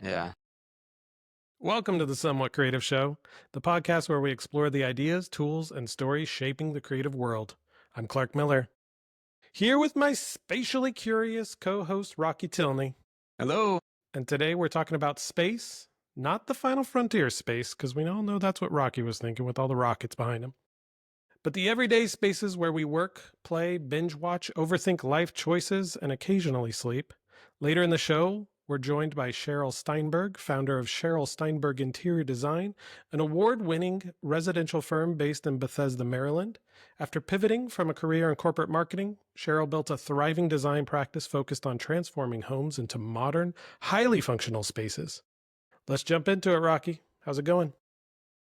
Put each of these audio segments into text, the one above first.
Yeah. Welcome to the Somewhat Creative Show, the podcast where we explore the ideas, tools, and stories shaping the creative world. I'm Clark Miller, here with my spatially curious co host, Rocky Tilney. Hello. And today we're talking about space, not the final frontier space, because we all know that's what Rocky was thinking with all the rockets behind him, but the everyday spaces where we work, play, binge watch, overthink life choices, and occasionally sleep. Later in the show, we're joined by Sheryl Steinberg, founder of Sheryl Steinberg Interior Design, an award-winning residential firm based in Bethesda, Maryland. After pivoting from a career in corporate marketing, Sheryl built a thriving design practice focused on transforming homes into modern, highly functional spaces. Let's jump into it, Rocky. How's it going?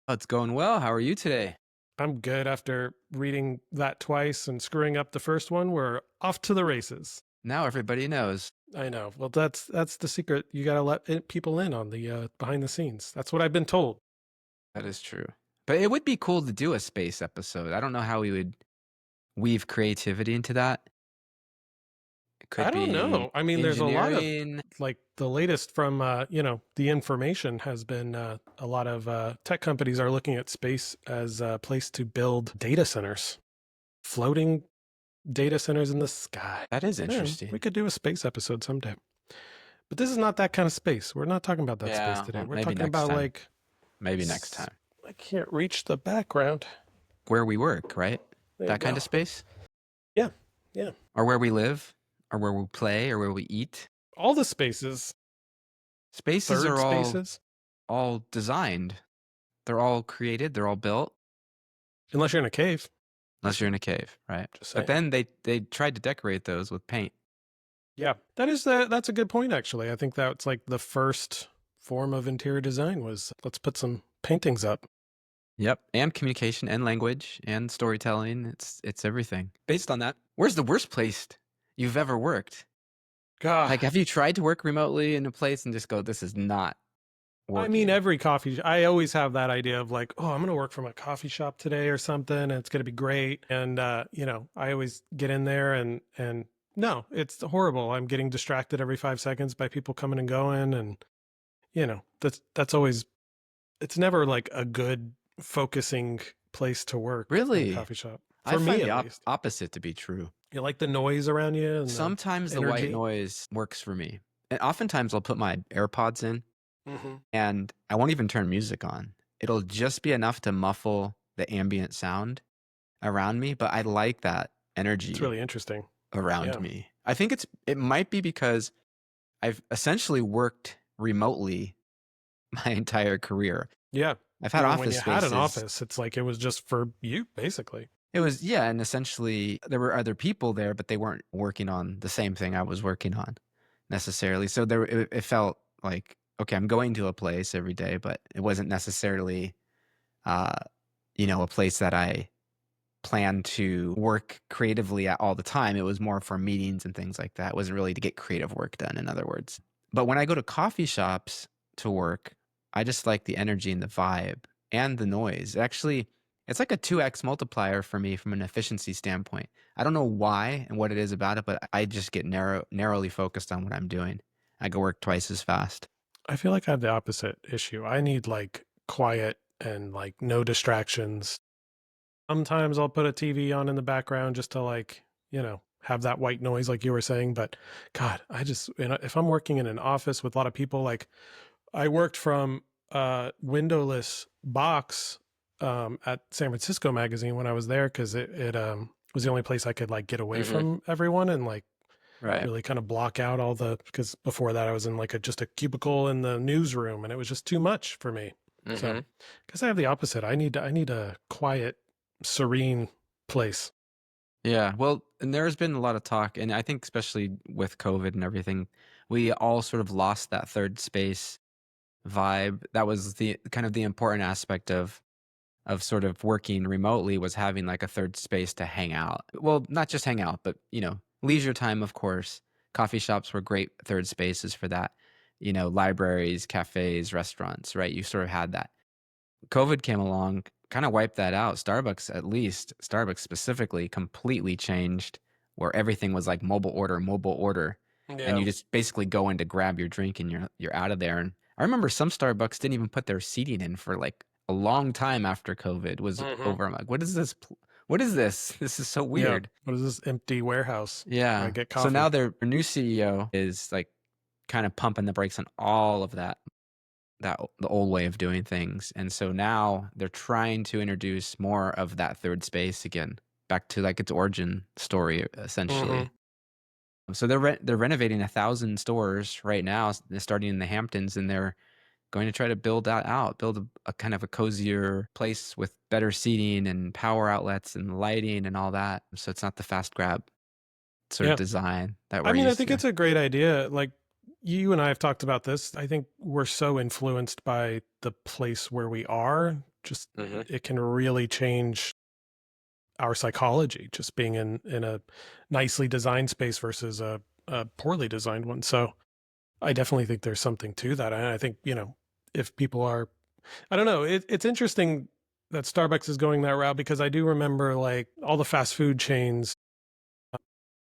Oh, it's going well. How are you today? I'm good. After reading that twice and screwing up the first one, we're off to the races. Now everybody knows. I know. Well, that's the secret. You got to let people in on the behind the scenes. That's what I've been told. That is true. But it would be cool to do a space episode. I don't know how we would weave creativity into that. It could I don't be know. I mean, there's a lot of engineering. like the latest from the information has been a lot of tech companies are looking at space as a place to build data centers, floating data centers in the sky. That is Man, interesting. we could do a space episode someday. But this is not that kind of space. We're not talking about that space today. well, We're maybe talking next about time. Maybe next s- time. I can't reach the background. Where we work, right? There That you kind go. of space? Yeah, yeah. Or where we live, or where we play, or where we eat. All the spaces, Spaces third are spaces, all designed. They're all created. They're all built. unless you're in a cave. Unless you're in a cave, right? Just saying. But then they tried to decorate those with paint. Yeah, that's a good point. Actually, I think that's like the first form of interior design was let's put some paintings up. Yep, and communication and language and storytelling. It's everything. Based on that, where's the worst place you've ever worked? God, Like, have you tried to work remotely in a place and just go, this is not working? I mean, every coffee. I always have that idea of like, oh, I'm going to work from a coffee shop today or something, and it's going to be great. And I always get in there, and no, it's horrible. I'm getting distracted every 5 seconds by people coming and going, and that's always. It's never like a good focusing place to work. In Really? a coffee shop I for find me the at least. opposite to be true. You like the noise around you. And Sometimes the energy. white noise works for me. And oftentimes I'll put my AirPods in and I won't even turn music on. It'll just be enough to muffle the ambient sound around me, but I like that energy It's really interesting. around Yeah. me. I think it might be because I've essentially worked remotely my entire career. Yeah. I've had Even office when you spaces. had an office, it's like it was just for you, basically. It was, yeah, and essentially there were other people there, but they weren't working on the same thing I was working on necessarily. So it felt like, okay, I'm going to a place every day, but it wasn't necessarily, a place that I plan to work creatively at all the time. It was more for meetings and things like that. It wasn't really to get creative work done, in other words. But when I go to coffee shops to work, I just like the energy and the vibe and the noise. Actually, it's like a 2x multiplier for me from an efficiency standpoint. I don't know why and what it is about it, but I just get narrowly focused on what I'm doing. I go work twice as fast. I feel like I have the opposite issue. I need like quiet and like no distractions. Sometimes I'll put a TV on in the background just to like, have that white noise like you were saying. But God, if I'm working in an office with a lot of people, like I worked from a windowless box at San Francisco Magazine when I was there because it was the only place I could like get away from everyone and like really kind of block out all because before that I was in like just a cubicle in the newsroom and it was just too much for me. So because I have the opposite. I need a quiet, serene place. Yeah, well, and there's been a lot of talk, and I think especially with COVID and everything, we all sort of lost that third space vibe. That was the kind of the important aspect of sort of working remotely, was having like a third space to hang out. Well, not just hang out, but leisure time, of course. Coffee shops were great third spaces for that. Libraries, cafes, restaurants, right? You sort of had that. COVID came along, kind of wiped that out. Starbucks specifically, completely changed, where everything was like mobile order. and Yeah. you just basically go in to grab your drink and you're out of there. And I remember some Starbucks didn't even put their seating in for like a long time after COVID was Mhm. over. I'm like, what is this? What is this? This is so Yeah. weird. What is this empty warehouse where I Yeah. get So now coffee? their new CEO is like kind of pumping the brakes on all of that, the old way of doing things. And so now they're trying to introduce more of that third space again, back to like its origin story, Mhm. essentially. So they're renovating 1,000 stores right now, starting in the Hamptons, and they're going to try to build that out, build a kind of a cozier place with better seating and power outlets and lighting and all that. So it's not the fast grab sort of Yeah. design that I we're mean, I used think to. it's a great idea. Like you and I have talked about this. I think we're so influenced by the place where we are. Just Hmm. it can really change our psychology just being in a nicely designed space versus a poorly designed one. So I definitely think there's something to that. And I think, if people are, I don't know, it's interesting that Starbucks is going that route because I do remember like all the fast food chains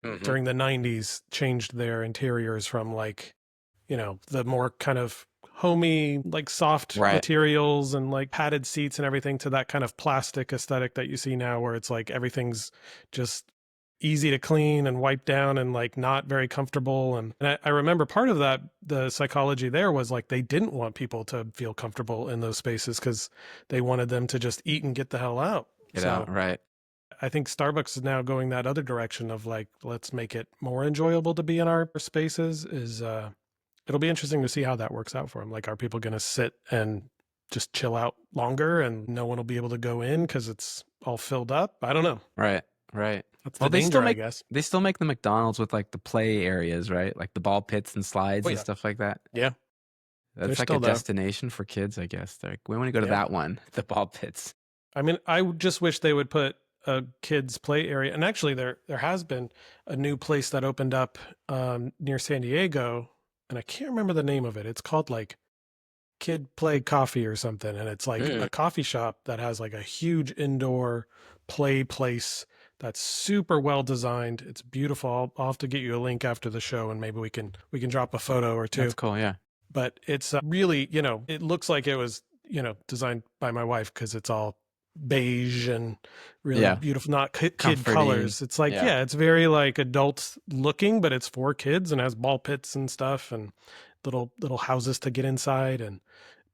Hmm. during the 90s changed their interiors from like, the more kind of homey, like soft Right. materials and like padded seats and everything to that kind of plastic aesthetic that you see now where it's like everything's just easy to clean and wipe down and like not very comfortable. And I remember part of that, the psychology there was like they didn't want people to feel comfortable in those spaces because they wanted them to just eat and get the hell out. Get out. So Right. I think Starbucks is now going that other direction of like, let's make it more enjoyable to be in our spaces is it'll be interesting to see how that works out for them. Like, are people going to sit and just chill out longer and no one will be able to go in because it's all filled up? I don't know. Right. Right. That's Well, the danger, I guess. they still make the McDonald's with like the play areas, right? Like the ball pits and Oh slides and yeah. stuff like that. Yeah. They're That's like a still there. destination for kids, I guess. They're like, we want to go to Yeah. that one, the ball pits. I mean, just wish they would put a kids play area. And actually there has been a new place that opened up near San Diego and I can't remember the name of it. It's called like Kid Play Coffee or something, and it's like Mm. a coffee shop that has like a huge indoor play place that's super well designed. It's beautiful. I'll have to get you a link after the show, and maybe we can drop a photo or That's two. cool. Yeah. But it's really, it looks like it was, designed by my wife because it's all beige and really Yeah. beautiful, not kid Comforty. colors. It's like, Yeah. yeah, it's very like adult looking, but it's for kids and has ball pits and stuff and little houses to get inside and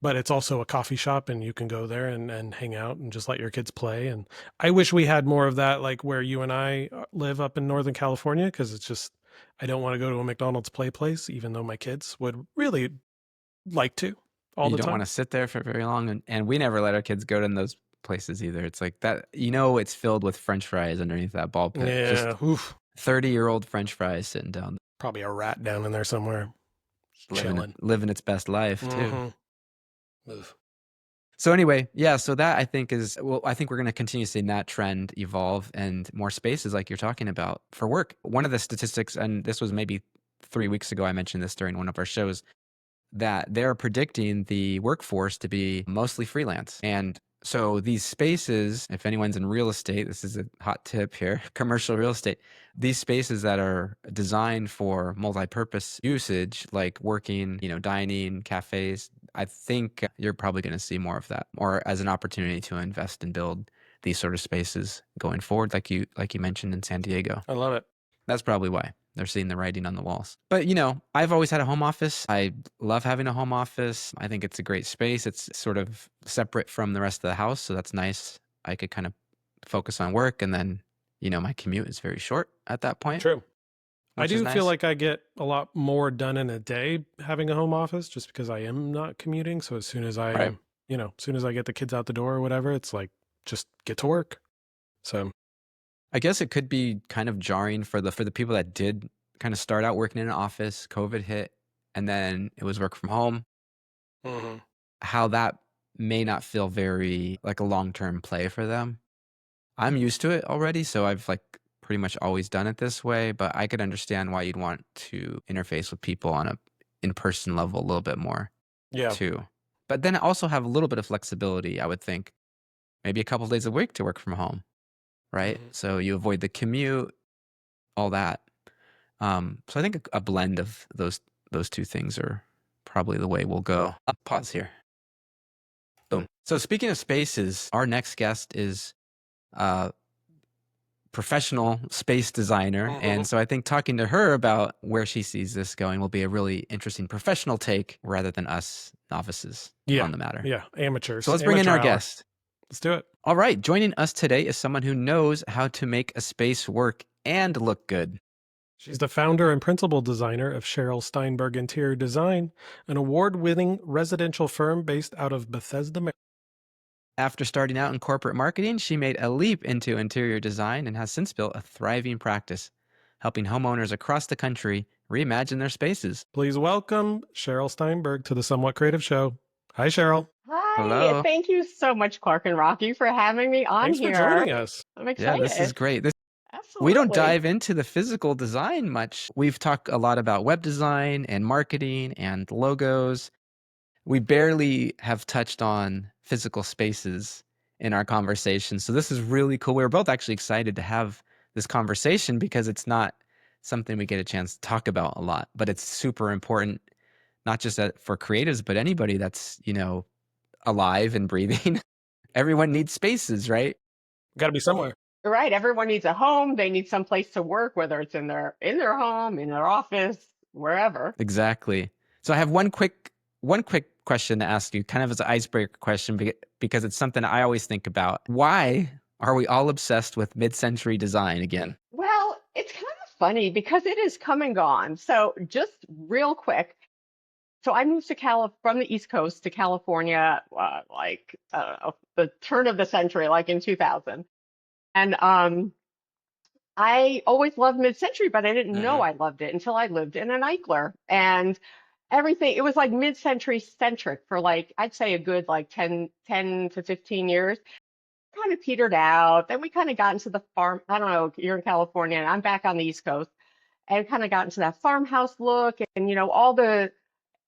but it's also a coffee shop and you can go there and hang out and just let your kids play. And I wish we had more of that, like where you and I live up in Northern California, because it's just, I don't want to go to a McDonald's play place, even though my kids would really like to all You the don't want time. to sit there for very long. And we never let our kids go to those places either. It's like that, it's filled with French fries underneath that ball pit. Yeah. Just Oof. 30-year-old French fries sitting down, Probably a rat down in there somewhere chilling. living its best life too. Mm-hmm. Oof. So anyway, yeah, so that I think I think we're going to continue seeing that trend evolve and more spaces like you're talking about for work. One of the statistics, and this was maybe 3 weeks ago, I mentioned this during one of our shows, that they're predicting the workforce to be mostly freelance. And so these spaces, if anyone's in real estate, this is a hot tip here, commercial real estate, these spaces that are designed for multi-purpose usage, like working, dining, cafes, I think you're probably going to see more of that, or as an opportunity to invest and build these sort of spaces going forward, like you mentioned in San Diego. I love it. That's probably why they're seeing the writing on the walls. But, I've always had a home office. I love having a home office. I think it's a great space. It's sort of separate from the rest of the house. So that's nice. I could kind of focus on work. And then, my commute is very short at that point, True. I which is do feel nice. like I get a lot more done in a day having a home office just because I am not commuting. So as soon as Right. as soon as I get the kids out the door or whatever, it's like just get to work. So, I guess it could be kind of jarring for the people that did kind of start out working in an office, COVID hit, and then it was work from home, mhm. how that may not feel very like a long-term play for them. I'm used to it already, so I've like pretty much always done it this way, but I could understand why you'd want to interface with people on a in-person level a little bit more Yeah. too. But then also have a little bit of flexibility, I would think. Maybe a couple days a week to work from home, right? Mhm. So you avoid the commute, all that. So I think a blend of those two things are probably the way we'll go. I'll pause here. Boom. So speaking of spaces, our next guest is a professional space designer. And so I think talking to her about where she sees this going will be a really interesting professional take rather than us novices Yeah. on the matter. Yeah. Amateurs. So let's bring in Amateur our hour. guest. Let's do it. All right. Joining us today is someone who knows how to make a space work and look good. She's the founder and principal designer of Sheryl Steinberg Interior Design, an award-winning residential firm based out of Bethesda, Maryland. After starting out in corporate marketing, she made a leap into interior design and has since built a thriving practice, helping homeowners across the country reimagine their spaces. Please welcome Sheryl Steinberg to the Somewhat Creative Show. Hi, Sheryl. Hi, Hello. thank you so much, Clark and Rocky, for having me on Thanks for here. joining us. I'm Yeah, this is excited. great. We don't Absolutely. dive into the physical design much. We've talked a lot about web design and marketing and logos. We barely have touched on physical spaces in our conversation. So this is really cool. We're both actually excited to have this conversation because it's not something we get a chance to talk about a lot, but it's super important, not just for creatives, but anybody that's, alive and breathing. Everyone needs spaces, right? Got to be somewhere. Right. Everyone needs a home. They need some place to work, whether it's in their home, in their office, wherever. Exactly. So I have one quick question to ask you, kind of as an icebreaker question, because it's something I always think about. Why are we all obsessed with mid-century design again? Well, it's kind of funny because it is come and gone. So just real quick. So I moved from the East Coast to California, like the turn of the century, like in 2000. And I always loved mid-century, but I didn't know Mm-hmm. I loved it until I lived in an Eichler. And everything, it was like mid-century centric for like, I'd say a good like 10 to 15 years. Kind of petered out. Then we kind of got into the farm. I don't know, you're in California and I'm back on the East Coast and kind of got into that farmhouse look. And, all the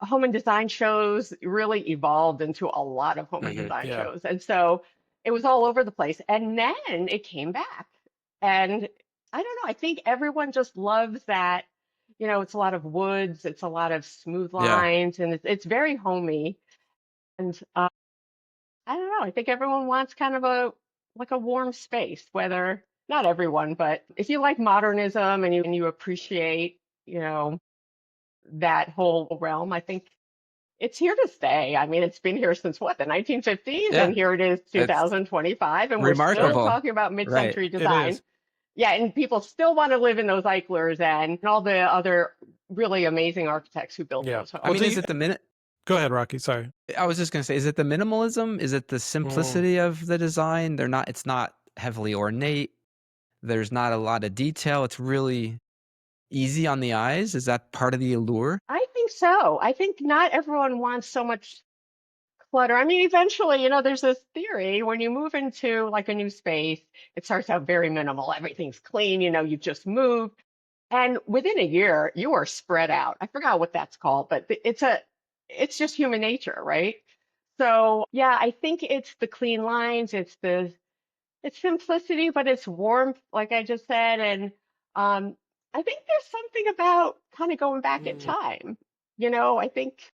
home and design shows really evolved into a lot of home and Mm-hmm. design Yeah. shows. And so it was all over the place. And then it came back. And I don't know, I think everyone just loves that. It's a lot of woods, it's a lot of smooth Yeah. lines, and it's very homey. And I don't know, I think everyone wants kind of a warm space, whether not everyone, but if you like modernism and you appreciate, you know, that whole realm, I think it's here to stay. I mean, it's been here since what, the 1950s, Yeah. and here it is It's 2025, and we're still remarkable. talking about Right. mid-century It design. is. Yeah, and people still want to live in those Eichlers and all the other really amazing architects who built Yeah. those I homes. mean, is it the minute? Go ahead, Rocky. Sorry. I was just gonna say, is it the minimalism? Is it the simplicity of the design? It's not heavily ornate. There's not a lot of detail. It's really easy on the eyes. Is that part of the allure? I think so. I think not everyone wants so much clutter. I mean, eventually, there's this theory when you move into like a new space, it starts out very minimal. Everything's clean, you've just moved. And within a year, you are spread out. I forgot what that's called, but it's just human nature, right? So yeah, I think it's the clean lines, it's simplicity, but it's warmth, like I just said. And I think there's something about kind of going back in time. I think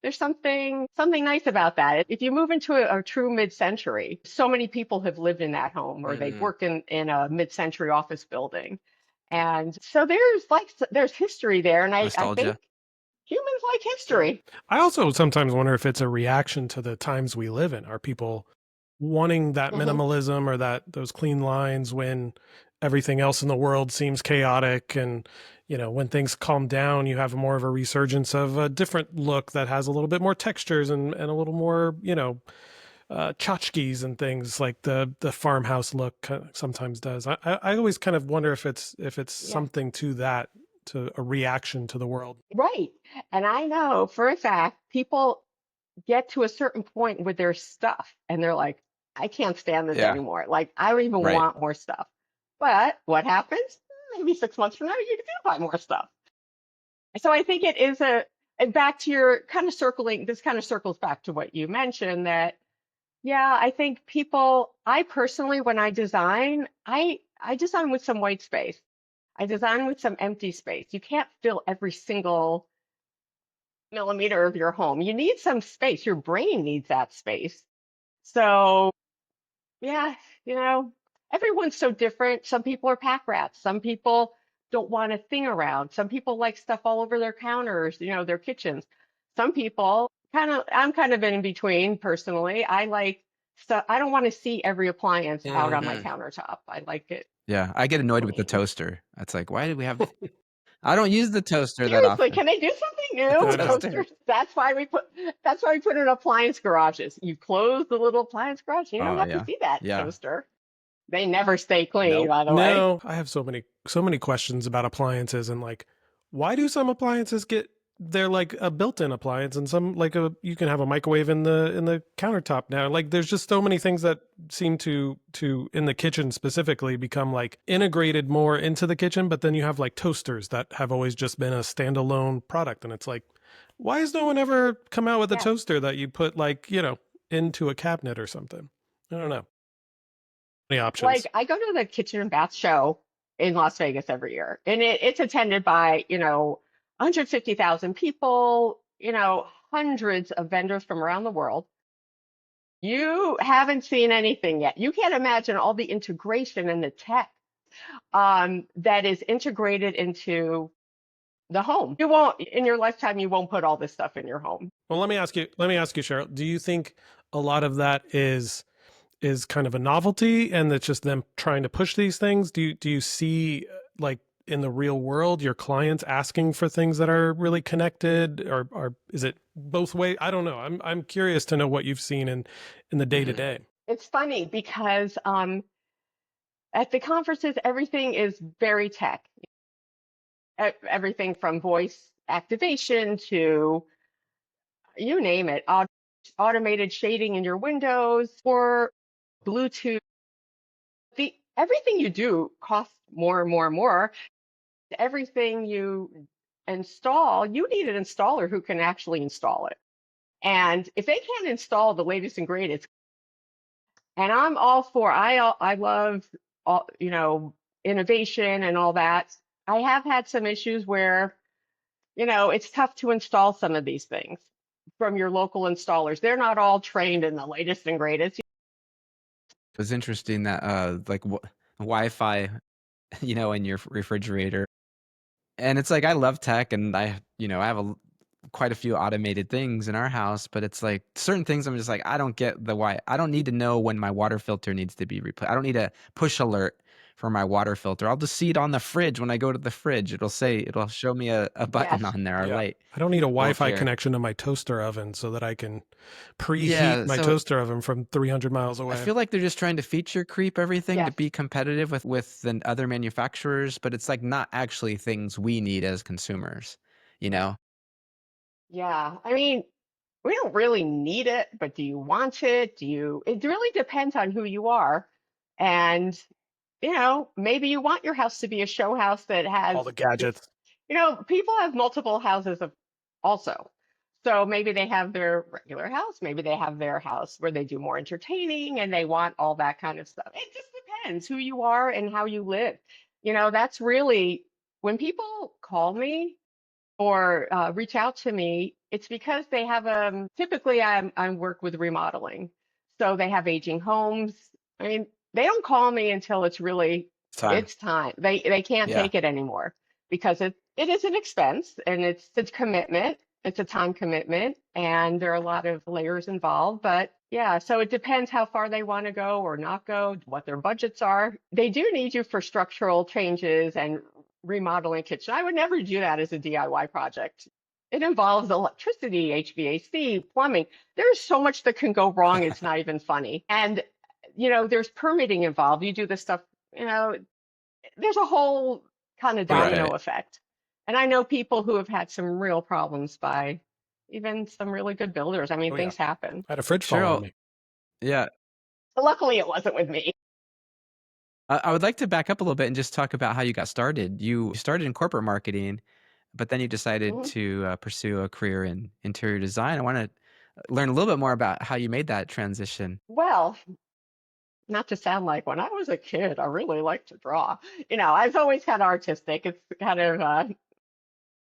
there's something nice about that. If you move into a true mid-century, so many people have lived in that home or they've Mm-hmm. worked in a mid-century office building. And so there's history there. And I think Nostalgia. humans like Sure. history. I also sometimes wonder if it's a reaction to the times we live in. Are people wanting that Hmm. minimalism or those clean lines when everything else in the world seems chaotic? And when things calm down, you have more of a resurgence of a different look that has a little bit more textures and a little more tchotchkes and things like the farmhouse look sometimes does. I always kind of wonder if it's Yeah, something to that, to a reaction to the world. right. And I know for a fact people get to a certain point with their stuff and they're like, I can't stand this Yeah. anymore. Like, I don't even Right. want more stuff. But what happens? Maybe 6 months from now, you do buy more stuff. So I think it is and back to your kind of this kind of circles back to what you mentioned that, yeah, I think I personally, when I design with some white space. I design with some empty space. You can't fill every single millimeter of your home. You need some space. Your brain needs that space. So, yeah, you know, everyone's so different. Some people are pack rats. Some people don't want a thing around. Some people like stuff all over their counters, their kitchens. Some people I'm kind of in between personally. I like stuff, I don't want to see every appliance out on my Mhm. countertop. I like it Yeah, I get annoyed with the clean. toaster. It's like, why do we have I don't use the toaster that Seriously, often. can they do something The new? I know. toaster. Toasters. That's why we put in appliance garages. You close the little appliance garage, you don't Oh, have to yeah. see that Yeah. toaster. They never stay clean, Nope. by the way. No, I have so many questions about appliances and like why do some appliances get they're like a built-in appliance and some like a you can have a microwave in the countertop now. Like there's just so many things that seem to in the kitchen specifically become like integrated more into the kitchen, but then you have like toasters that have always just been a standalone product and it's like why has no one ever come out with a Yeah. toaster that you put like, into a cabinet or something? I don't know. Any Like options? I go to the kitchen and bath show in Las Vegas every year, and it's attended by, 150,000 people, hundreds of vendors from around the world. You haven't seen anything yet. You can't imagine all the integration and the tech that is integrated into the home. You won't, in your lifetime, you won't put all this stuff in your home. Well, let me ask you, Cheryl, do you think a lot of that is kind of a novelty and it's just them trying to push these things? Do you see like in the real world your clients asking for things that are really connected or is it both way? I don't know. I'm curious to know what you've seen in the day to Mhm. day. It's funny because at the conferences, everything is very tech. Everything from voice activation to you name it, automated shading in your windows or Bluetooth. The everything you do costs more and more and more. Everything you install, you need an installer who can actually install it. And if they can't install the latest and greatest, and I'm all for, I love all, innovation and all that. I have had some issues where, it's tough to install some of these things from your local installers. They're not all trained in the latest and greatest. It was interesting that, like, Wi-Fi, in your refrigerator. And it's like, I love tech and I have quite a few automated things in our house, but it's like certain things I'm just like, I don't get the why. I don't need to know when my water filter needs to be replaced. I don't need a push alert for my water filter. I'll just see it on the fridge when I go to the fridge. It'll show me a button Yes. on there, a Yeah. light. I don't need a I don't Wi-Fi care. connection to my toaster oven so that I can preheat Yeah, my so toaster oven from 300 miles I away. feel like they're just trying to feature creep everything to Yes. be competitive with the other manufacturers, but it's like not actually things we need as consumers, you know? Yeah. I mean, we don't really need it, but do you want it? It really depends on who you are. And, maybe you want your house to be a show house that All has the this, gadgets. people have multiple houses of also. So maybe they have their regular house, maybe they have their house where they do more entertaining and they want all that kind of stuff. It just depends who you are and how you live. That's really when people call me or reach out to me, it's because they have typically I work with remodeling. So they have aging homes. I mean, they don't call me until It's time. it's time. They can't Yeah. take it anymore because it is an expense and it's a commitment. It's a time commitment and there are a lot of layers involved. But yeah, so it depends how far they want to go or not go, what their budgets are. They do need you for structural changes and remodeling kitchen. I would never do that as a DIY project. It involves electricity, HVAC, plumbing. There's so much that can go wrong. It's not even funny. And, there's permitting involved. You do this stuff, you know, there's a whole kind of Right. domino Right. effect. And I know people who have had some real problems by even some really good builders. I mean, Oh yeah. things happen. I had a fridge fall on Cheryl, me. yeah, But luckily, it wasn't with me. I would like to back up a little bit and just talk about how you got started. You started in corporate marketing, but then you decided Mhm. to pursue a career in interior design. I want to learn a little bit more about how you made that transition. Well, not to sound like when I was a kid, I really liked to draw. I've always kind of artistic. It's kind of I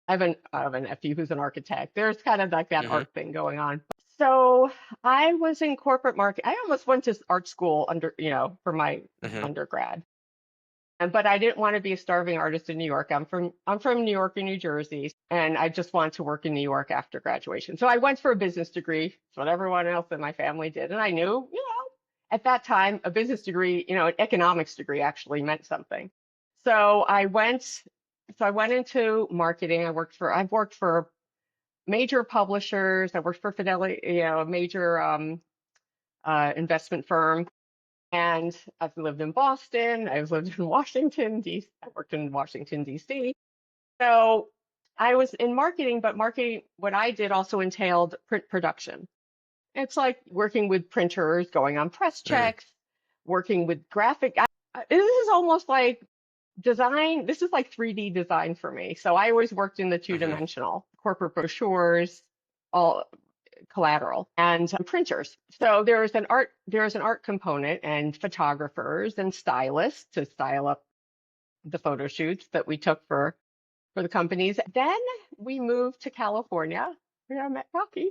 have a nephew who's an architect. There's kind of like that Hmm. art thing going on. So I was in corporate market. I almost went to art school for my Hmm. undergrad. But I didn't want to be a starving artist in New York. I'm from New York and New Jersey, and I just wanted to work in New York after graduation. So I went for a business degree. It's what everyone else in my family did, and I knew, at that time, a business degree, an economics degree actually meant something. So I went. So I went into marketing. I've worked for major publishers. I worked for Fidelity, a major investment firm. And I've lived in Boston. I've lived in Washington, D.C. I worked in Washington, D.C. So I was in marketing, but marketing, what I did also entailed print production. It's like working with printers, going on press Sure. checks, working with graphic. This is almost like design. This is like 3D design for me. So I always worked in the Hmm. two-dimensional corporate brochures, all collateral and printers. So there's an art component and photographers and stylists to style up the photo shoots that we took for the companies. Then we moved to California where I met Rocky,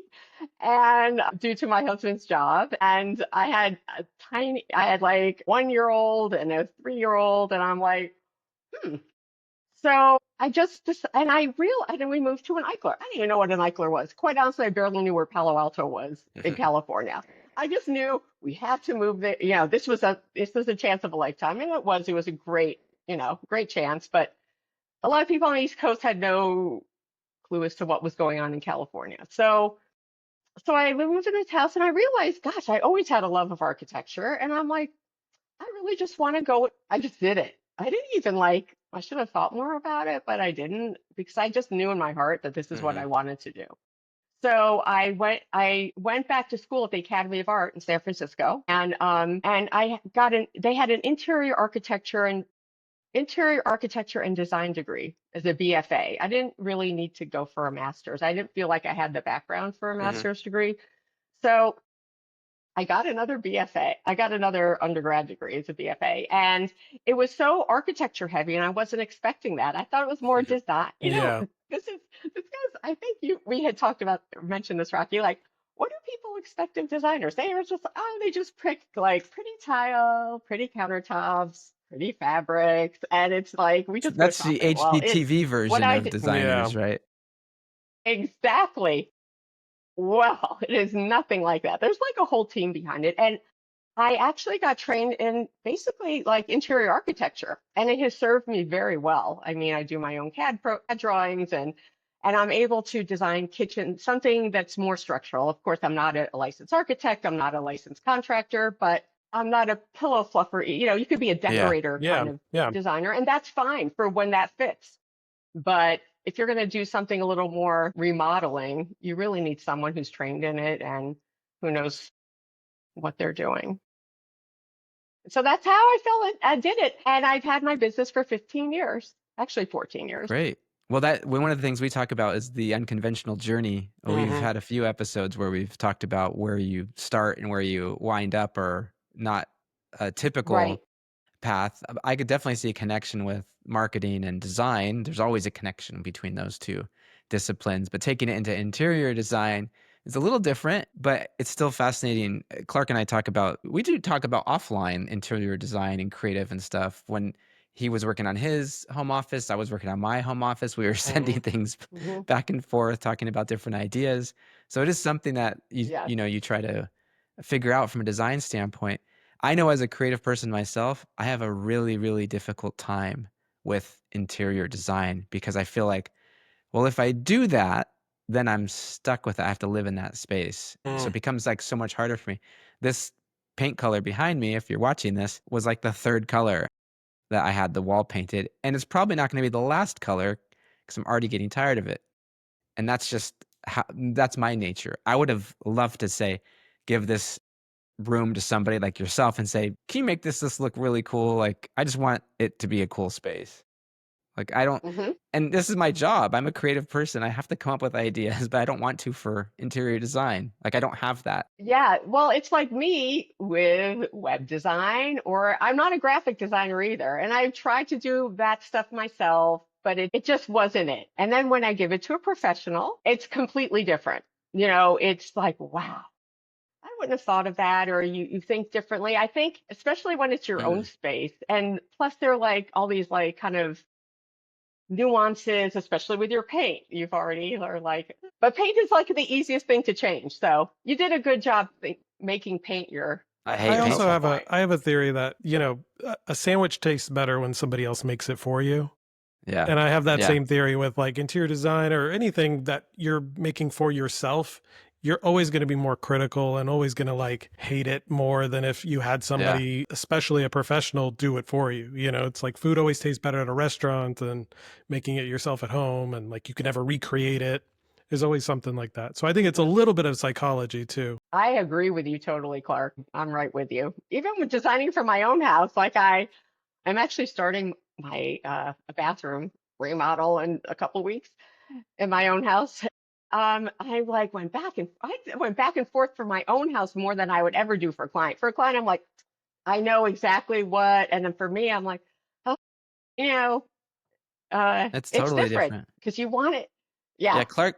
and due to my husband's job, and I had like 1 year old and a 3 year old, and I'm like, hmm, so and then we moved to an Eichler. I didn't even know what an Eichler was. Quite honestly, I barely knew where Palo Alto was in Hmm. California. I just knew we had to move there. This was a chance of a lifetime, and it was a great chance. But a lot of people on the East Coast had no clue as to what was going on in California. So I moved into this house, and I realized, gosh, I always had a love of architecture, and I'm like, I really just want to go. I just did it. I didn't even I should have thought more about it, but I didn't because I just knew in my heart that this is what Hmm. I wanted to do. So I went back to school at the Academy of Art in San Francisco, and they had an interior architecture and design degree as a BFA. I didn't really need to go for a master's. I didn't feel like I had the background for a Hmm. master's degree. So I got another BFA. I got another undergrad degree as a BFA, and it was so architecture heavy, and I wasn't expecting that. I thought it was more design. Yeah. This goes. I think we had mentioned this, Rocky. Like, what do people expect of designers? They just pick like pretty tile, pretty countertops, pretty fabrics, and it's like we just go That's the shopping. Well, it's HGTV what version I of did Yeah. designers, right? exactly. Well, it is nothing like that. There's like a whole team behind it, and I actually got trained in basically like interior architecture, and it has served me very well. I mean, I do my own CAD drawings, and I'm able to design something that's more structural. Of course, I'm not a licensed architect, I'm not a licensed contractor, but I'm not a pillow fluffer. You could be a Yeah. decorator Yeah. kind of Yeah. designer, and that's fine for when that fits. But if you're going to do something a little more remodeling, you really need someone who's trained in it and who knows what they're doing. So that's how I did it. And I've had my business for 15 years, actually 14 years. Great. Well, one of the things we talk about is the unconventional journey. We've Hmm. had a few episodes where we've talked about where you start and where you wind up, or not a Right. typical path. I could definitely see a connection with marketing and design. There's always a connection between those two disciplines, but taking it into interior design is a little different, but it's still fascinating. Clark and we do talk about offline interior design and creative and stuff. When he was working on his home office, I was working on my home office. We were Hmm. sending things Hmm. back and forth, talking about different ideas. So it is something that Yes. you try to figure out from a design standpoint. I know as a creative person myself, I have a really, really difficult time with interior design because I feel like, well, if I do that, then I'm stuck with it. I have to live in that space. So Mm. it becomes like so much harder for me. This paint color behind me, if you're watching this, was like the third color that I had the wall painted. And it's probably not going to be the last color because I'm already getting tired of it. And that's my nature. I would have loved to say, give this room to somebody like yourself and say, "Can you make this look really cool? Like, I just want it to be a cool space." Like I don't, Hmm. and this is my job. I'm a creative person. I have to come up with ideas, but I don't want to for interior design. Like I don't have that. Yeah, well, it's like me with web design, or I'm not a graphic designer either. And I've tried to do that stuff myself, but it just wasn't it. And then when I give it to a professional, it's completely different. It's like, wow, I wouldn't have thought of that, or you think differently. I think, especially when it's your own Mm. space. And plus, there are like all these like kind of nuances, especially with your paint. You've already are like, but paint is like the easiest thing to change. So you did a good job making paint I I hate also focal painting. have a point. I have a theory that, a sandwich tastes better when somebody else makes it for you. Yeah. And I have that Yeah. same theory with like interior design or anything that you're making for yourself. You're always going to be more critical and always going to like hate it more than if you had Yeah. somebody, especially a professional, do it for you. It's like food always tastes better at a restaurant than making it yourself at home. And like you can never recreate it. There's always something like that. So I think it's a little bit of psychology too. I agree with you totally, Clark. I'm right with you. Even with designing for my own house, like I'm actually starting my a bathroom remodel in a couple weeks in my own house. I like I went back and forth for my own house more than I would ever do for a client. For a client, I'm like, I know exactly what, and then for me, I'm like, oh, you know, It's it's totally different different. because you want it. Yeah, Yeah, Clark,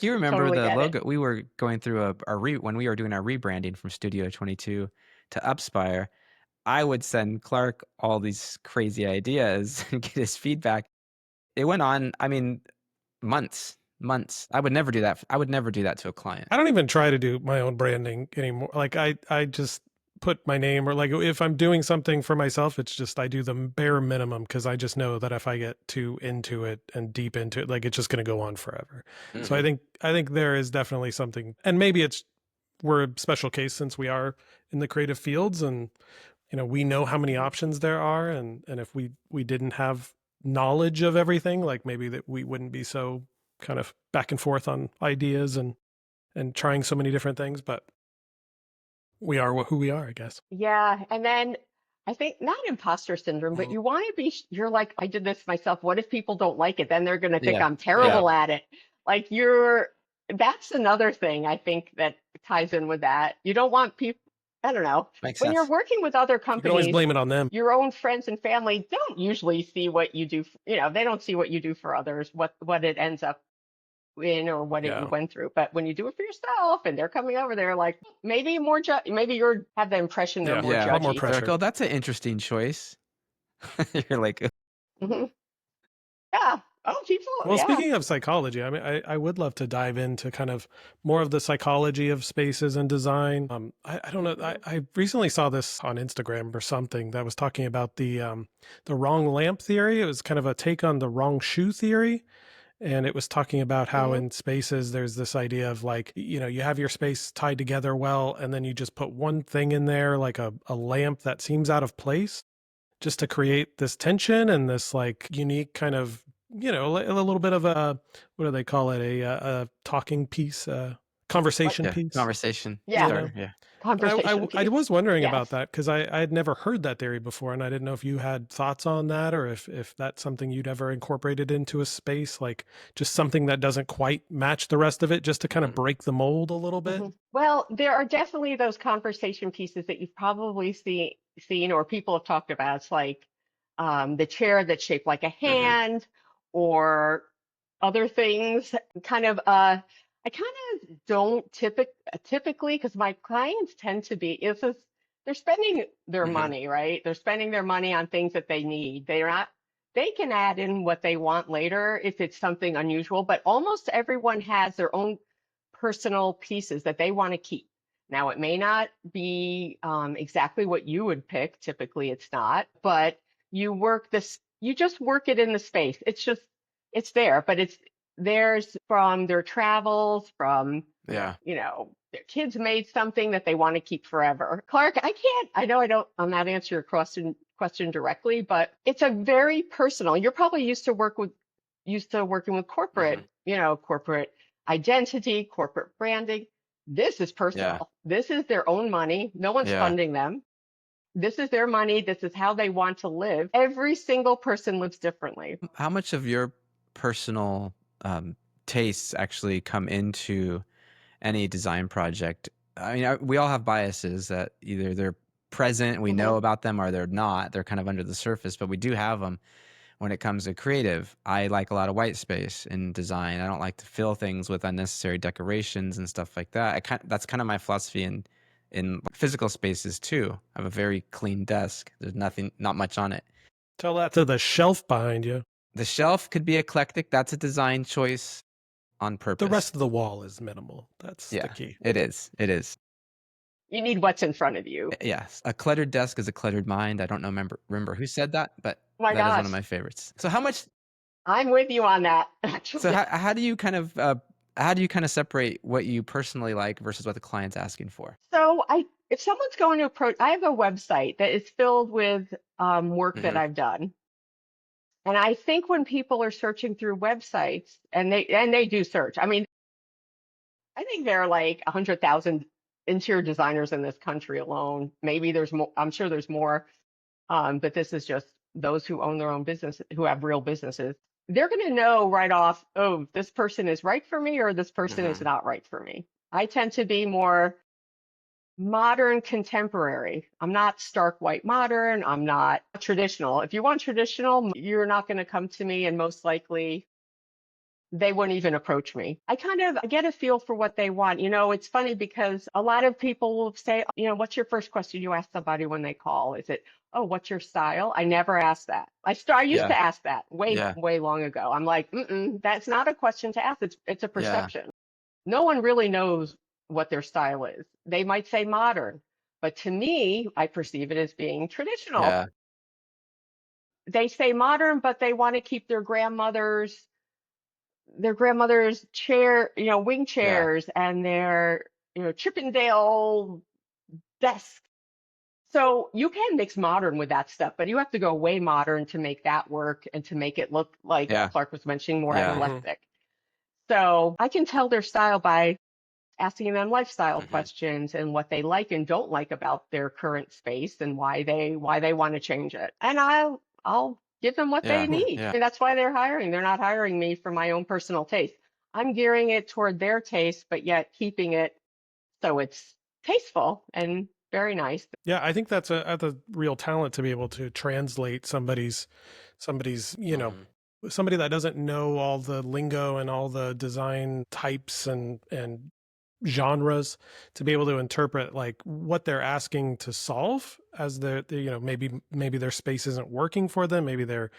you remember totally the get it. logo? We were going through when we were doing our rebranding from Studio 22 to Upspire. I would send Clark all these crazy ideas and get his feedback. It went on, I mean, months. I would never do that. I would never do that to a client. I don't even try to do my own branding anymore. Like I just put my name or like if I'm doing something for myself, it's just I do the bare minimum because I just know that if I get too into it and deep into it, like it's just going to go on forever. So I Hmm. think I think there is definitely something, and maybe it's we're a special case since we are in the creative fields, and we know how many Mhm. options there are, and if we didn't have knowledge of everything, like maybe that we wouldn't be so kind of back and forth on ideas and trying so many different things, but we are who we are, I guess. Yeah, and then I think not imposter syndrome, but you want to be, you're like, I did this myself. What if people don't like it? Then they're going to think Yeah. I'm Yeah. terrible at it. Like that's another thing I think that ties in with that. You don't want people, I don't know, Makes when you're sense. working with other You can always companies, blame it on them. your own friends and family don't usually see what you do. They don't see what you do for others, what it ends up in or what you Yeah. went through. But when you do it for yourself and they're coming over, they're like, maybe you're have the impression they're Yeah. more A Yeah. lot more judgy. They're like, pressure. oh, that's an interesting choice. You're like, Hmm. Yeah. Oh, people. Well, Yeah. speaking of psychology, I mean, I would love to dive into kind of more of the psychology of spaces and design. I don't know. Mhm. I recently saw this on Instagram or something that was talking about the wrong lamp theory. It was kind of a take on the wrong shoe theory. And it was talking about how Hmm. in spaces there's this idea of like, you have your space tied together well, and then you just put one thing in there, like a lamp that seems out of place, just to create this tension and this like unique kind of, a little bit of a, what do they call it? A talking piece, a What? conversation yeah, piece, conversation Yeah. you know? starter. Yeah. And Conversation I piece. was wondering about Yes. that because I had never heard that theory before, and I didn't know if you had thoughts on that or if that's something you'd ever incorporated into a space, like just something that doesn't quite match the rest of it, just to kind of Mhm. break the mold a little bit. Hmm. Well, there are definitely those conversation pieces that you've probably seen or people have talked about. It's like the chair that's shaped like a Mhm. hand or other things. Kind of, I kind of don't typically because my clients tend to be, they're spending their Mhm. money, right? They're spending their money on things that they need. They can add in what they want later if it's something unusual, but almost everyone has their own personal pieces that they want to keep. Now, it may not be exactly what you would pick. Typically, it's not, but you just work it in the space. It's there, but it's theirs from their travels, from, Yeah. their kids made something that they want to keep forever. Clark, I know I'm not answering your question directly, but it's a very personal. You're probably used to working with Mhm. corporate identity, corporate branding. This is Yeah. personal. This is their own money. No one's Yeah. funding them. This is their money. This is how they want to live. Every single person lives differently. How much of your personal tastes actually come into any design project? I mean, we all have biases that either they're present, we know Hmm. about them, or they're not. They're kind of under the surface, but we do have them when it comes to creative. I like a lot of white space in design. I don't like to fill things with unnecessary decorations and stuff like that. That's kind of my philosophy in physical spaces too. I have a very clean desk. There's nothing, not much on it. Tell that to the shelf behind you. The shelf could be eclectic. That's a design choice on The purpose. rest of the wall is minimal. That's the Yeah, key. it is. It is. You need what's in front of you. Yes, a cluttered desk is a cluttered mind. I don't know remember who said that, but Oh my that is one gosh, of my favorites. So how much? I'm with you on that. So Actually, how do you kind of separate what you personally like versus what the client's asking for? so if someone's going to approach, I have a website that is filled with work that Hmm. I've done. And I think when people are searching through websites, and they do search, I mean, I think there are like 100,000 interior designers in this country alone. Maybe there's more. I'm sure there's more. But this is just those who own their own business, who have real businesses. They're going to know right off, oh, this person is right for me or this person is Hmm. not right for me. I tend to be more modern contemporary. I'm not stark white modern. I'm not traditional. If you want traditional, you're not going to come to me, and most likely they wouldn't even approach me. I kind of get a feel for what they want. It's funny because a lot of people will say, what's your first question you ask somebody when they call? Is it, oh, what's your style? I never ask that. I used Yeah, to ask that way, yeah, way long ago. I'm like, that's not a question to ask. It's a yeah, perception. No one really knows what their style is. They might say modern, but to me, I perceive it as being traditional. yeah, They say modern, but they want to keep their grandmother's chair, wing yeah, chairs and their, Chippendale desk. So you can mix modern with that stuff, but you have to go way modern to make that work and to make it look like yeah, Clark was mentioning, more yeah. Hmm. eclectic. So I can tell their style by asking them lifestyle Hmm. questions and what they like and don't like about their current space and why they want to change it. And I'll give them what they Yeah, Cool. need. yeah, And that's why they're hiring. They're not hiring me for my own personal taste. I'm gearing it toward their taste, but yet keeping it so it's tasteful and very nice. Yeah, I think that's a real talent to be able to translate somebody's, hmm, somebody that doesn't know all the lingo and all the design types and genres, to be able to interpret like what they're asking to solve, as maybe their space isn't working for them, maybe they're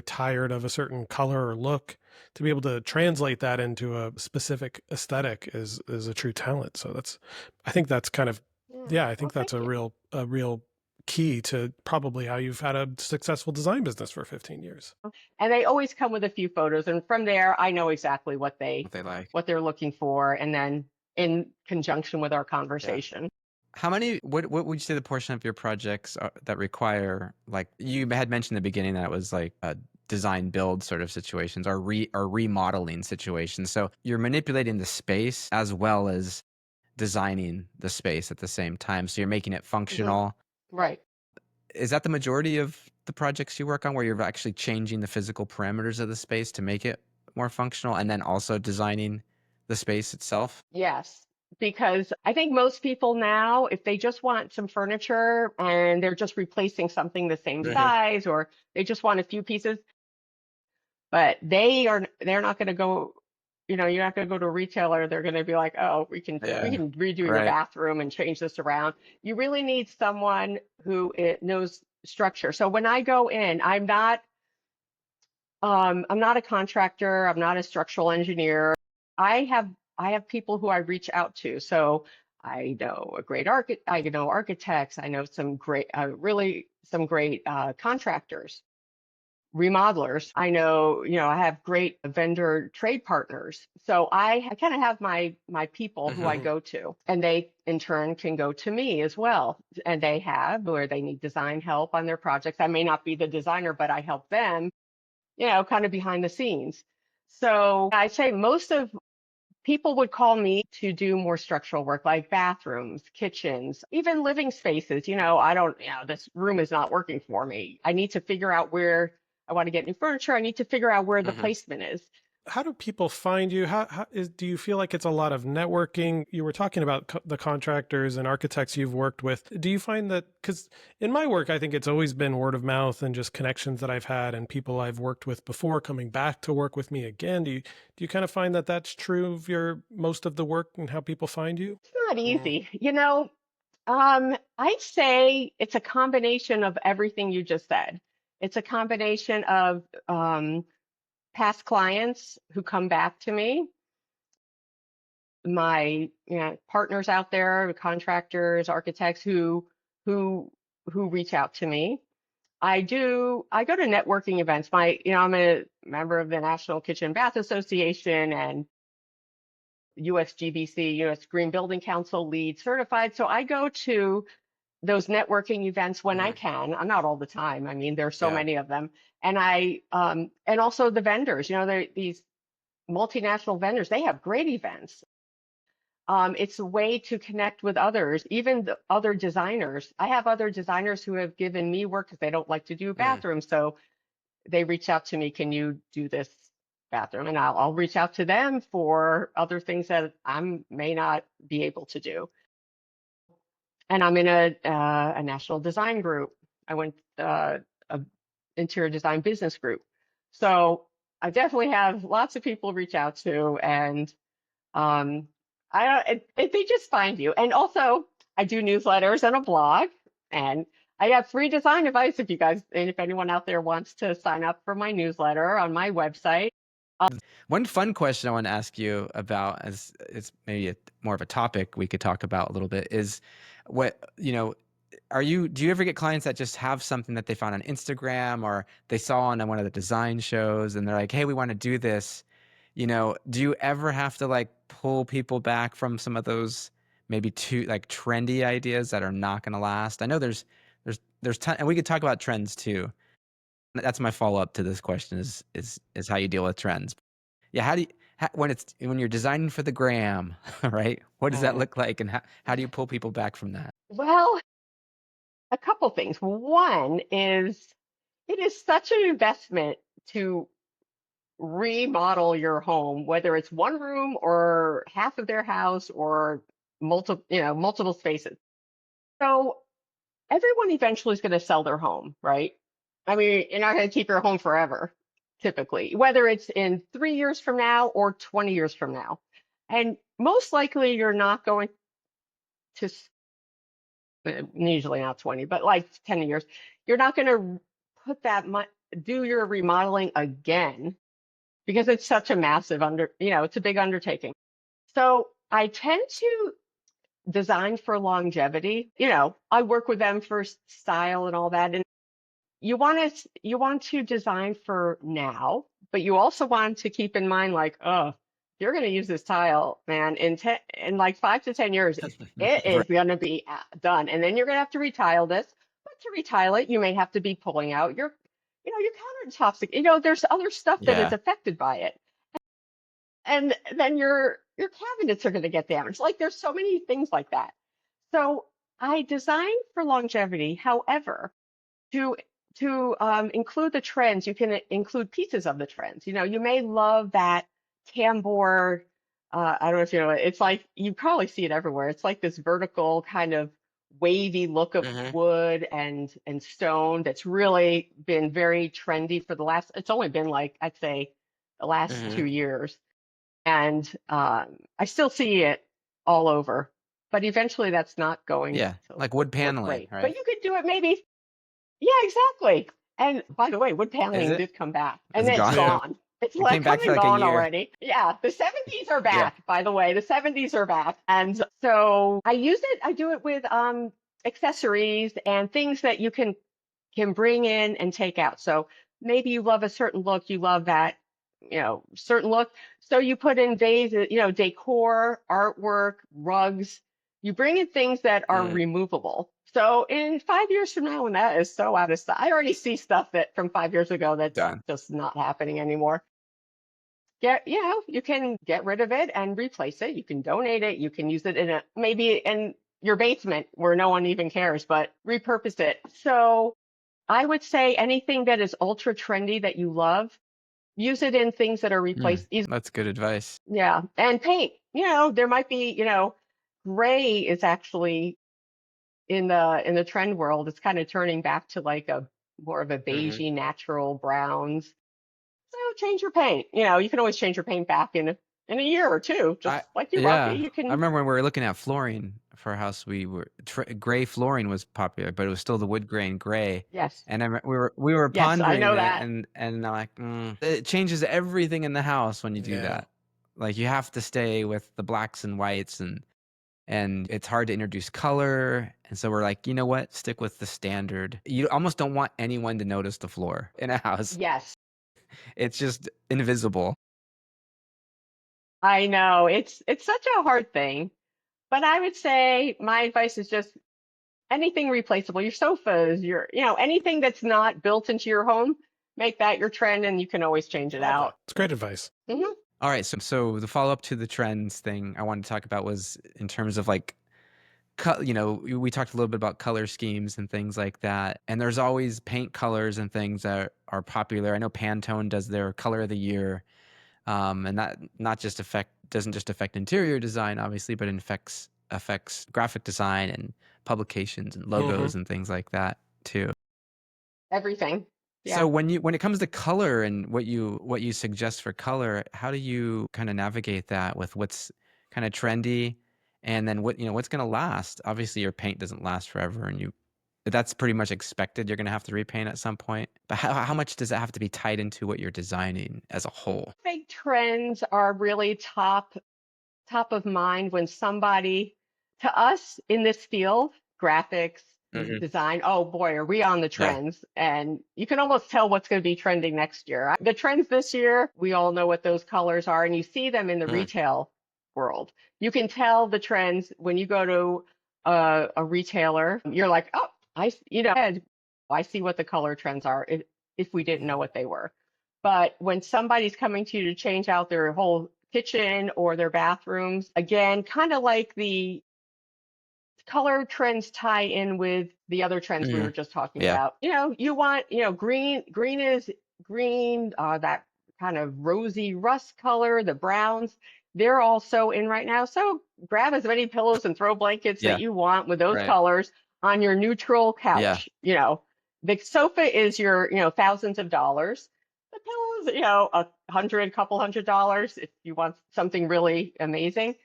tired of a certain color or look. To be able to translate that into a specific aesthetic is a true talent. So I think that's kind of, Yeah. yeah, I Well, think that's thank you. a real key to probably how you've had a successful design business for 15 years. And they always come with a few photos, and from there, I know exactly what they what they like. what they're looking for, and then in conjunction with our Yeah. conversation. How many? What would you say the portion of your projects that require, like you had mentioned in the beginning, that it was like a design build sort of situations or remodeling situations. So you're manipulating the space as well as designing the space at the same time. So you're making it Hmm. functional. Right. Is that the majority of the projects you work on, where you're actually changing the physical parameters of the space to make it more functional, and then also designing the space itself? Yes, because I think most people now, if they just want some furniture and they're just replacing something the same Hmm. size, or they just want a few pieces, but they're not going to go, you're not going to go to a retailer. They're going to be like, oh, we Yeah. can redo your Right. bathroom and change this around. You really need someone who knows structure. So when I go in, I'm not a contractor. I'm not a structural engineer. I have I have people who I reach out to. So I know I know architects. I know really some great contractors, remodelers. I have great vendor trade partners. So I kind of have my people who I Hmm. Hmm. go to, and they in turn can go to me as well. And they have where they need design help on their projects. I may not be the designer, but I help them, kind of behind the scenes. So I'd say most of people would call me to do more structural work like bathrooms, kitchens, even living spaces. This room is not working for me. I need to figure out where I want to get new furniture. I need to figure out where the Hmm. placement is. How do people find you? Do you feel like it's a lot of networking? You were talking about the contractors and architects you've worked with. Do you find that, because in my work, I think it's always been word of mouth and just connections that I've had and people I've worked with before coming back to work with me again. Do you kind of find that that's true of your most of the work and how people find you? It's not easy. I'd say it's a combination of everything you just said. It's a combination of past clients who come back to me, my partners out there, contractors, architects who who reach out to me. I go to networking events. I'm a member of the National Kitchen and Bath Association and USGBC, US Green Building Council LEED certified. So I go to those networking events when I Hmm. can. I'm not all the time. I mean, there's so Yeah. many of them. And also the vendors, these multinational vendors, they have great events. It's a way to connect with others, even the other designers. I have other designers who have given me work because they don't like to do Mm. bathrooms. So they reach out to me, can you do this bathroom? And I'll reach out to them for other things that I may not be able to do. And I'm in a national design group. I went a interior design business group. So I definitely have lots of people to reach out to, and um, I don't. They just find you. And also, I do newsletters and a blog, and I have free design advice if you guys, and if anyone out there wants to sign up for my newsletter on my website. One fun question I want to ask you about, as it's maybe more of a topic we could talk about a little bit, is do you ever get clients that just have something that they found on Instagram or they saw on one of the design shows and they're like, hey, we want to do this? Do you ever have to like pull people back from some of those maybe too like trendy ideas that are not going to last? I know there's ton, and we could talk about trends too. That's my follow up to this question is how you deal with trends. Yeah, when you're designing for the gram, right? What does that Mm. look like, and how do you pull people back from that? Well, a couple things. One is it is such an investment to remodel your home, whether it's one room or half of their house or multiple spaces. So everyone eventually is going to sell their home, right? I mean, you're not going to keep your home forever, typically, whether it's in 3 years from now or 20 years from now. And most likely you're not going to, usually not 20, but like 10 years, you're not going to put that much, do your remodeling again because it's such a massive it's a big undertaking. So I tend to design for longevity. I work with them for style and all that. And you want to design for now, but you also want to keep in mind like, oh, you're going to use this tile, man, in like 5 to 10 years, it Right. is going to be done. And then you're going to have to retile this. But to retile it, you may have to be pulling out your countertops. There's other stuff that is Yeah. affected by it. And then your cabinets are going to get damaged. Like there's so many things like that. So I design for longevity. However, to include the trends, you can include pieces of the trends. You may love that tambour. I don't know if you know it. It's like you probably see it everywhere. It's like this vertical kind of wavy look of Hmm. wood and stone that's really been very trendy for the last. It's only been like I'd say the last Hmm. 2 years, and I still see it all over. But eventually, that's not going Yeah, to like wood look paneling, great. But right? you could do it maybe. Yeah, exactly. And by the way, wood Is paneling it? did come back, and Is it it's gone? Yeah. gone. It's It like came come back for and like a gone year. already. Yeah, the 70s are Yeah. back, by the way. The 70s are back. And so I use it, I do it with accessories and things that you can bring in and take out. So maybe you love a certain look, you love that, certain look. So you put in vases, decor, artwork, rugs. You bring in things that are Mm. removable. So in 5 years from now, when that is so out of style, I already see stuff that from 5 years ago that's Done. just not happening anymore. you can get rid of it and replace it. You can donate it. You can use it in maybe in your basement where no one even cares, but repurpose it. So I would say anything that is ultra trendy that you love, use it in things that are replaced. That's good advice. Yeah. And paint, there might be, gray is actually in the trend world. It's kind of turning back to like a more of a Hmm. beigey natural browns. So change your paint. You can always change your paint back in a year or two, just I like you rock it. Yeah, You I can, remember when we were looking at flooring for our house, gray flooring was popular, but it was still the wood grain gray. yes, And we were yes, I pondering know it, that. and I'm like, it changes everything in the house when you do Yeah. that. Like you have to stay with the blacks and whites, and it's hard to introduce color. And so we're like, you know what? Stick with the standard. You almost don't want anyone to notice the floor in a house. Yes, It's just invisible. I know. It's such a hard thing, but I would say my advice is just anything replaceable. Your sofas, anything that's not built into your home, make that your trend and you can always change I it love that. out. It's great advice. Hmm. All right, so the follow up to the trends thing I wanted to talk about was in terms of like, we talked a little bit about color schemes and things like that, and there's always paint colors and things that are popular. I know Pantone does their color of the year, and that not just affect doesn't just affect interior design, obviously, but affects graphic design and publications and Hmm. logos and things like that too. Everything. So Yeah. when it comes to color and what you suggest for color, how do you kind of navigate that with what's kind of trendy, and then what's going to last? Obviously, your paint doesn't last forever, and that's pretty much expected. You're going to have to repaint at some point. But how much does it have to be tied into what you're designing as a whole? Big trends are really top of mind when somebody, to us in this field, graphics, Hmm. design, oh boy, are we on the Yeah. trends. And you can almost tell what's going to be trending next year. The trends this year, we all know what those colors are, and you see them in the Mm. retail world. You can tell the trends when you go to a retailer. You're like, oh, I see what the color trends are if we didn't know what they were. But when somebody's coming to you to change out their whole kitchen or their bathrooms, again, kind of like the color trends tie in with the other trends we Hmm. were just talking Yeah. about. You want, green is green, that kind of rosy rust color, the browns, they're also in right now. So grab as many pillows and throw blankets that Yeah. you want with those Right. colors on your neutral Yeah. couch. The sofa is your, thousands of dollars. The pillows, couple $100 if you want something really amazing,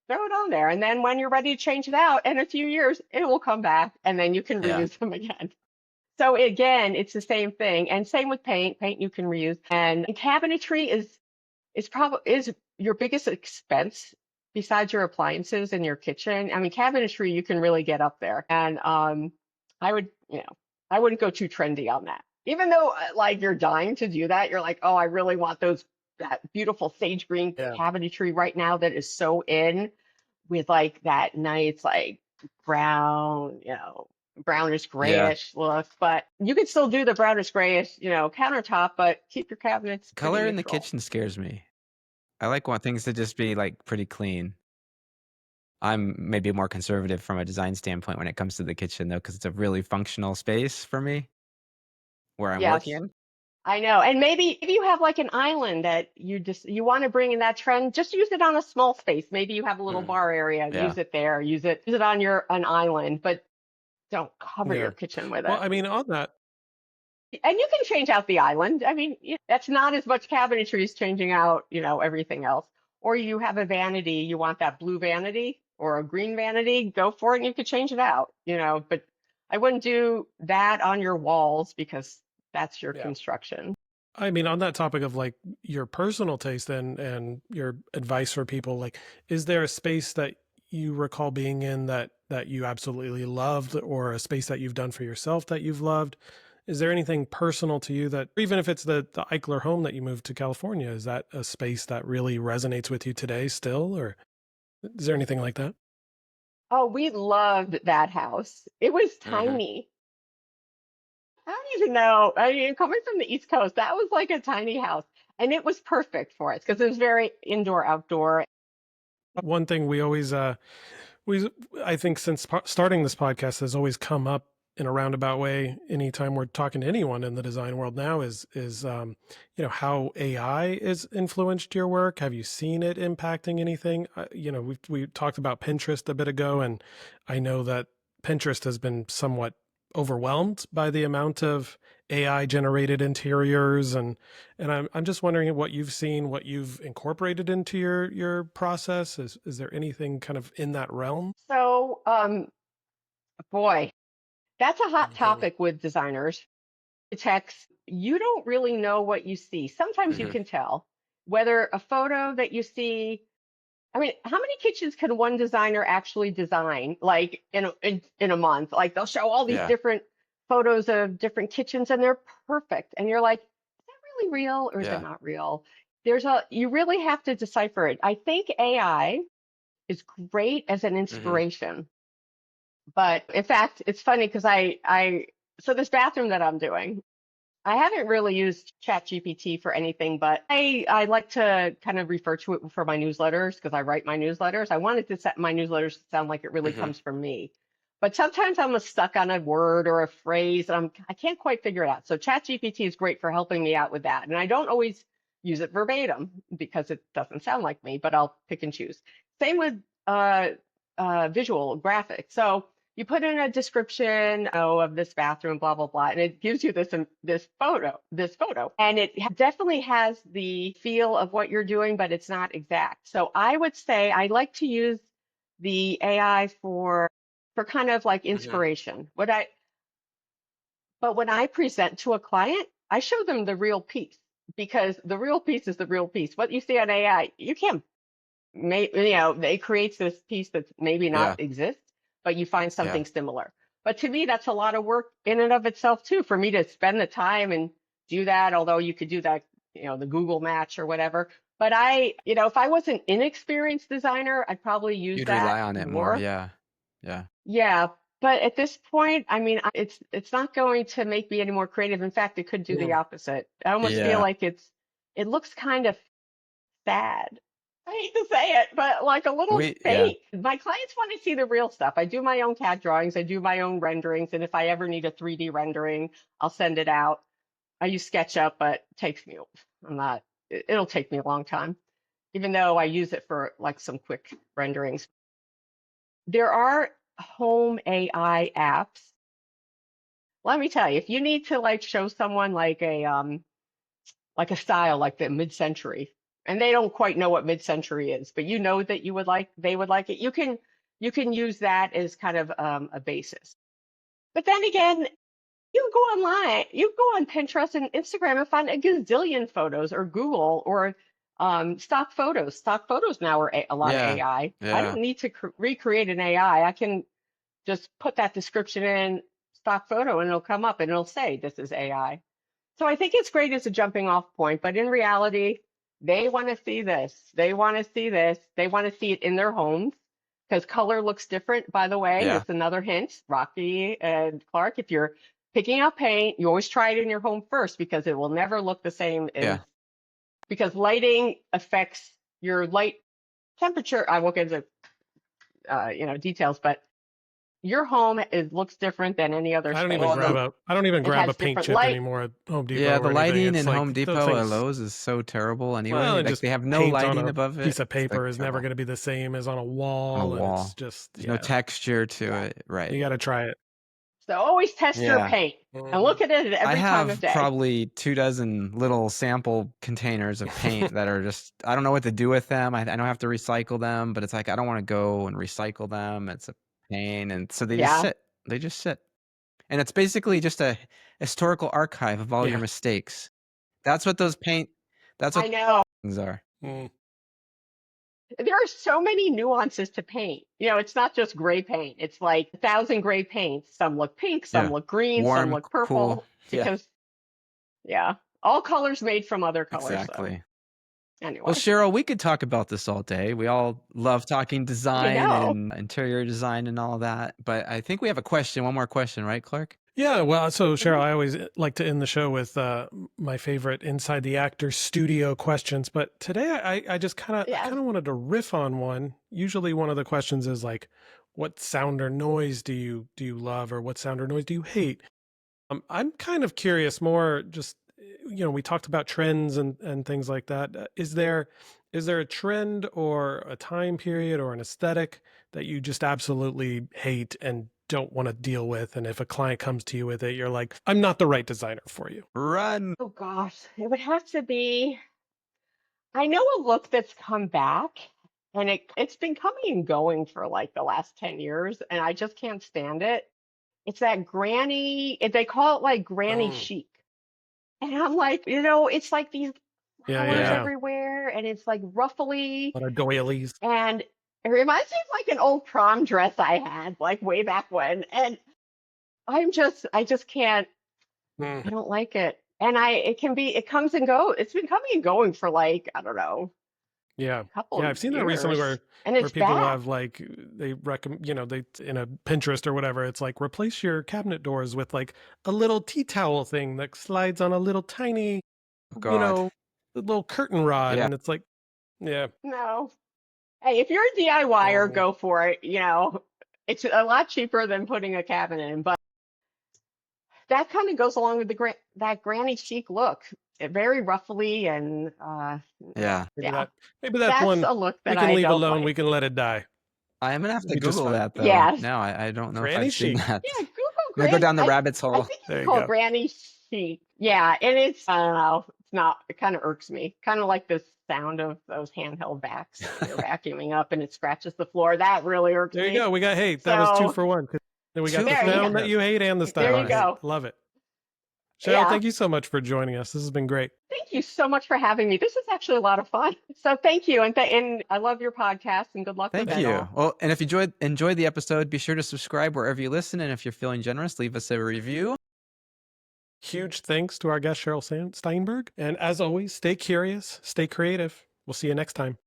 throw it on there. And then when you're ready to change it out in a few years, it will come back and then you can Yeah. reuse them again. So again, it's the same thing. And same with paint. Paint you can reuse. And cabinetry is your biggest expense besides your appliances in your kitchen. I mean, cabinetry you can really get up there. And I would, I wouldn't go too trendy on that. Even though like you're dying to do that, you're like, oh, I really want that beautiful sage green Yeah. cabinetry right now that is so in with like that nice like brown, brownish Yeah. grayish look. But you can still do the brownish grayish, countertop, but keep your cabinets pretty Color in the neutral. kitchen scares me. I want things to just be like pretty clean. I'm maybe more conservative from a design standpoint when it comes to the kitchen, though, because it's a really functional space for me where I'm Yes, working. I know. And maybe if you have like an island that you want to bring in that trend, just use it on a small space. Maybe you have a little Mm. bar area, Yeah. use it there, use it on an island, but don't cover Yeah. your kitchen with Well, it. I mean, on that, And you can change out the island. I mean, that's not as much cabinetry as changing out, everything else. Or you have a vanity, you want that blue vanity or a green vanity, go for it and you could change it out, but I wouldn't do that on your walls because that's your yeah. construction. I mean, on that topic of like your personal taste and your advice for people, like, is there a space that you recall being in that you absolutely loved, or a space that you've done for yourself that you've loved? Is there anything personal to you that, even if it's the Eichler home that you moved to California, is that a space that really resonates with you today still, or is there anything like that? Oh, we loved that house. It was Mhm. tiny. I don't even know. I mean, coming from the East Coast, that was like a tiny house. And it was perfect for us because it was very indoor, outdoor. One thing we I think since starting this podcast has always come up in a roundabout way anytime we're talking to anyone in the design world now is how AI is influenced your work. Have you seen it impacting anything? We talked about Pinterest a bit ago, and I know that Pinterest has been somewhat overwhelmed by the amount of AI generated interiors, and I'm just wondering what you've seen, what you've incorporated into your process. Is there anything kind of in that realm? So, boy, that's a hot Mhm. topic with designers. Text, you don't really know what you see. Sometimes you Mhm. can tell whether a photo that you see. I mean, how many kitchens can one designer actually design like in a month? Like they'll show all these Yeah. different photos of different kitchens and they're perfect. And you're like, is that really real or is it Yeah. not real? You really have to decipher it. I think AI is great as an Mhm. inspiration. But in fact, it's funny because so this bathroom that I'm doing, I haven't really used ChatGPT for anything, but I like to kind of refer to it for my newsletters because I write my newsletters. I wanted to set my newsletters to sound like it really Mhm. comes from me. But sometimes I'm stuck on a word or a phrase and I can't quite figure it out. So ChatGPT is great for helping me out with that. And I don't always use it verbatim because it doesn't sound like me, but I'll pick and choose. Same with uh, visual graphics. So you put in a description of this bathroom, blah blah blah, and it gives you this photo, and it definitely has the feel of what you're doing, but it's not exact. So I would say I like to use the AI for kind of like Mhm. inspiration. But when I present to a client, I show them the real piece because the real piece is the real piece. What you see on AI, you can't it creates this piece that's maybe not Yeah. exists, but you find Yeah. something similar. But to me, that's a lot of work in and of itself too, for me to spend the time and do that, although you could do that, the Google match or whatever. But if I was an inexperienced designer, I'd probably use You'd that rely on it more. more. Yeah. Yeah. Yeah, but at this point, I mean, it's not going to make me any more creative. In fact, it could do the Mm. opposite. I almost feel Yeah. like it looks kind of sad. I hate to say it, but like a little Yeah. fake. My clients want to see the real stuff. I do my own CAD drawings, I do my own renderings, and if I ever need a 3D rendering, I'll send it out. I use SketchUp, but it takes me, I'm not, it'll take me a long time, even though I use it for like some quick renderings. There are home AI apps. Let me tell you, if you need to like show someone like a style like the mid-century and they don't quite know what mid-century is, but you know that they would like it, you can use that as kind of a basis. But then again, you go on Pinterest and Instagram and find a gazillion photos, or Google, or stock photos. Stock photos now are a lot of Yeah. AI. I Yeah. don't need to recreate an AI. I can just put that description in stock photo and it'll come up and it'll say this is AI. So I think it's great as a jumping off point, but in reality, they want to see this. They want to see this. They want to see it in their homes because color looks different, by the way. Yeah. That's another hint. Rocky and Clark, if you're picking out paint, you always try it in your home first because it will never look the same Yeah. because lighting affects your light temperature. I won't get into details, but your home looks different than any other Well, space. and the I don't even It grab a has paint different chip light. anymore at Home yeah, Depot the or anything. lighting It's in Home like those Depot or things. Lowe's is so terrible Well, anyway. and Like just they have no paint on lighting a above it. piece of It's like paper is never terrible. going to be the same as on a On a wall, and it's wall. just There's no texture to Yeah. it. Right. you got to try it. So always test your Yeah. paint and Mhm. look at it I every time of have day. probably 2 dozen little sample containers of paint that are just, I don't know what to do with them. I don't have to recycle them, but it's like, I don't want to go and recycle them. It's a pain. And so they just Yeah, sit. They just sit. And it's basically just a historical archive of all your Yeah. mistakes. That's what those paint, that's what I know. things are. Mm. There are so many nuances to paint. It's not just gray paint. It's like 1,000 gray paints. Some look pink, some Yeah. look green, some Warm, look cool. purple Yeah, because, yeah, all colors made from other colors. So exactly. Well, anyway, Cheryl, we could talk about this all day. We all love talking I design know. and interior design and all that. But I think we have one more question, right, Clark? Yeah, well, so Cheryl, I always like to end the show with my favorite inside the actor studio questions, but today I just Yes. kind of wanted to riff on one. Usually, one of the questions is like, "What sound or noise do you love, or what sound or noise do you hate?" I'm kind of curious, more just we talked about trends and things like that. Is there a trend or a time period or an aesthetic that you just absolutely hate and don't want to deal with? And if a client comes to you with it, you're like, I'm not the right designer for you. Run. Oh gosh, it would have to be. I know a look that's come back, and it's been coming and going for like the last 10 years, and I just can't stand it. It's that granny, they call it like granny Oh, chic. And I'm like, it's like these yeah, yeah, flowers Yeah. yeah. everywhere, and it's like ruffly, A lot of doilies. and it reminds me of like an old prom dress I had like way back when. And I just can't, Mm, I don't like it. And it comes and goes. It's been coming and going for like, I don't know, yeah, a couple yeah. of I've seen that recently years, where and it's people back. have like they recommend, they in a Pinterest or whatever. It's like replace your cabinet doors with like a little tea towel thing that slides on a little tiny, Oh you God. know, little curtain rod, Yeah. and it's like, yeah. No. Hey, if you're a DIYer, Oh, go for it. It's a lot cheaper than putting a cabinet in, but that kind of goes along with that granny chic look. Very ruffly and Yeah. maybe yeah, that's that's one a look we that can I leave don't alone. like. We can let it die. I am gonna have It'll to be just Google fine. that though. Yes. Now I don't know if Granny I've seen chic. that. Yeah, Google I'm gonna go Granny. down the rabbit's I hole. think it's There you called go. Granny Chic. Yeah, and I don't know. It's not. It kind of irks me. Kind of like the sound of those handheld vacs when you're vacuuming up and it scratches the floor. That really irks There you me. go. We got hate. That was two So for one. 'Cause then we got the Two there for you go. sound that one. you hate and the There style you you hate. go. Love it. Cheryl, Yeah. thank you so much for joining us. This has been great. Thank you so much for having me. This is actually a lot of fun. So thank you, and I love your podcast, and good luck with Thank it you. all. Well, and if you enjoyed the episode, be sure to subscribe wherever you listen. And if you're feeling generous, leave us a review. Huge thanks to our guest, Sheryl Steinberg. And as always, stay curious, stay creative. We'll see you next time.